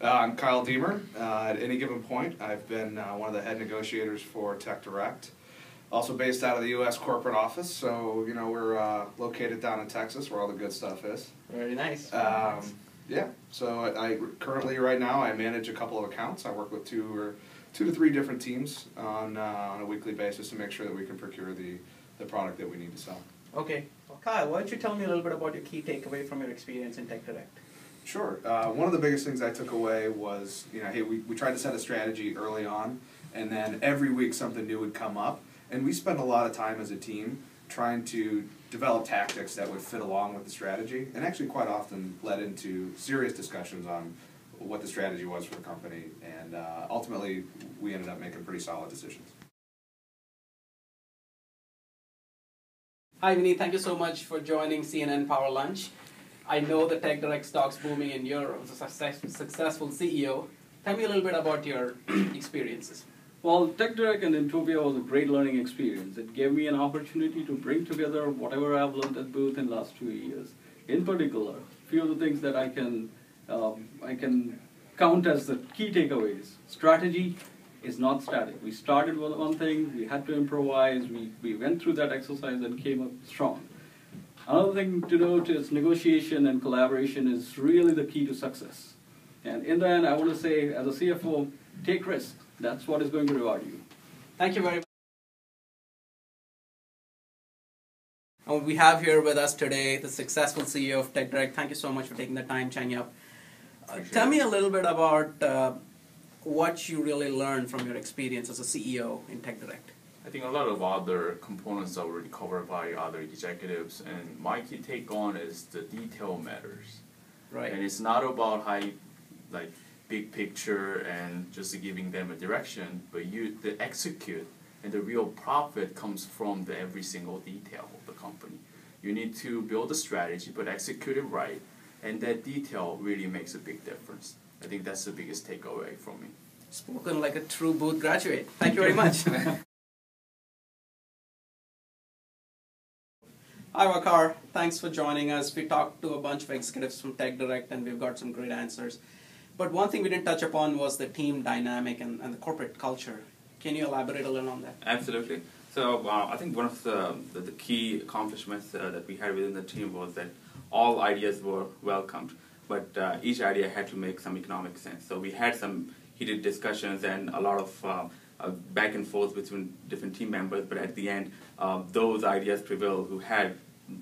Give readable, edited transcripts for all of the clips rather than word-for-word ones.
I'm Kyle Deemer. At any given point, I've been one of the head negotiators for TechDirect. Also based out of the U.S. corporate office, so we're located down in Texas, where all the good stuff is. Very nice. Yeah. So I currently, right now, I manage a couple of accounts. I work with two to three different teams on a weekly basis to make sure that we can procure the product that we need to sell. Okay. Well, Kyle, why don't you tell me a little bit about your key takeaway from your experience in TechDirect? Sure. One of the biggest things I took away was, hey, we tried to set a strategy early on, and then every week something new would come up, and we spent a lot of time as a team trying to develop tactics that would fit along with the strategy, and actually quite often led into serious discussions on what the strategy was for the company, and ultimately we ended up making pretty solid decisions. Hi, Vinny. Thank you so much for joining CNN Power Lunch. I know the TechDirect stock's booming and you're a successful CEO. Tell me a little bit about your experiences. Well, TechDirect and Intopia was a great learning experience. It gave me an opportunity to bring together whatever I've learned at Booth in the last 2 years. In particular, a few of the things that I can count as the key takeaways. Strategy is not static. We started with one thing, we had to improvise, we went through that exercise and came up strong. Another thing to note is negotiation and collaboration is really the key to success. And in the end, I want to say, as a CFO, take risks. That's what is going to reward you. Thank you very much. And we have here with us today the successful CEO of TechDirect. Thank you so much for taking the time, Chanyap. Tell me a little bit about what you really learned from your experience as a CEO in TechDirect. I think a lot of other components are already covered by other executives, and my key take on is the detail matters. Right. And it's not about big picture and just giving them a direction, but the execute and the real profit comes from the every single detail of the company. You need to build a strategy, but execute it right, and that detail really makes a big difference. I think that's the biggest takeaway from me. Spoken like a true Booth graduate. Thank you very much. Hi, Wakar. Thanks for joining us. We talked to a bunch of executives from TechDirect, and we've got some great answers. But one thing we didn't touch upon was the team dynamic and the corporate culture. Can you elaborate a little on that? Absolutely. So I think one of the key accomplishments that we had within the team was that all ideas were welcomed, but each idea had to make some economic sense. So we had some heated discussions and a lot of back and forth between different team members, but at the end, those ideas prevailed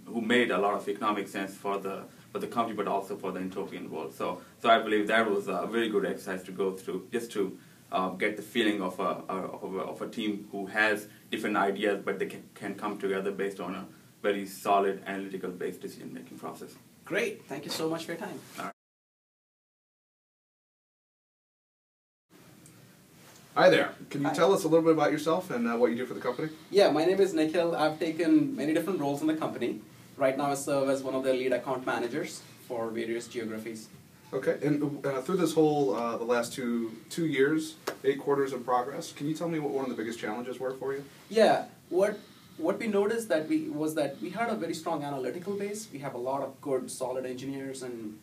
who made a lot of economic sense for the company, but also for the Intopian world. So I believe that was a very good exercise to go through, just to get the feeling of a team who has different ideas, but they can come together based on a very solid analytical-based decision-making process. Great. Thank you so much for your time. All right. Hi there. Can you tell us a little bit about yourself and what you do for the company? Yeah, my name is Nikhil. I've taken many different roles in the company. Right now I serve as one of the lead account managers for various geographies. Okay, and through this whole, the last two years, 8 quarters of progress, can you tell me what one of the biggest challenges were for you? Yeah, what we noticed was that we had a very strong analytical base. We have a lot of good, solid engineers and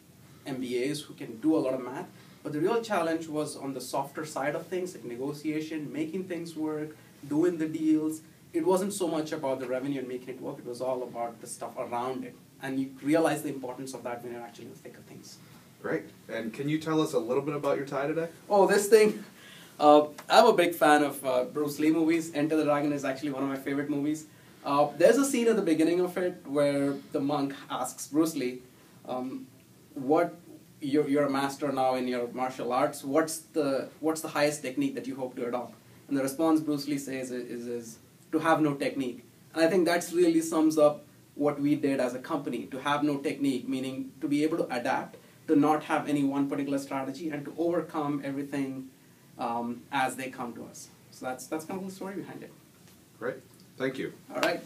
MBAs who can do a lot of math. But the real challenge was on the softer side of things, like negotiation, making things work, doing the deals. It wasn't so much about the revenue and making it work. It was all about the stuff around it. And you realize the importance of that when you're actually in the thick of things. Great. And can you tell us a little bit about your tie today? Oh, this thing. I'm a big fan of Bruce Lee movies. Enter the Dragon is actually one of my favorite movies. There's a scene at the beginning of it where the monk asks Bruce Lee, you're a master now in your martial arts. What's the highest technique that you hope to adopt? And the response Bruce Lee says is to have no technique. And I think that really sums up what we did as a company. To have no technique, meaning to be able to adapt, to not have any one particular strategy, and to overcome everything as they come to us. So that's kind of the story behind it. Great. Thank you. All right.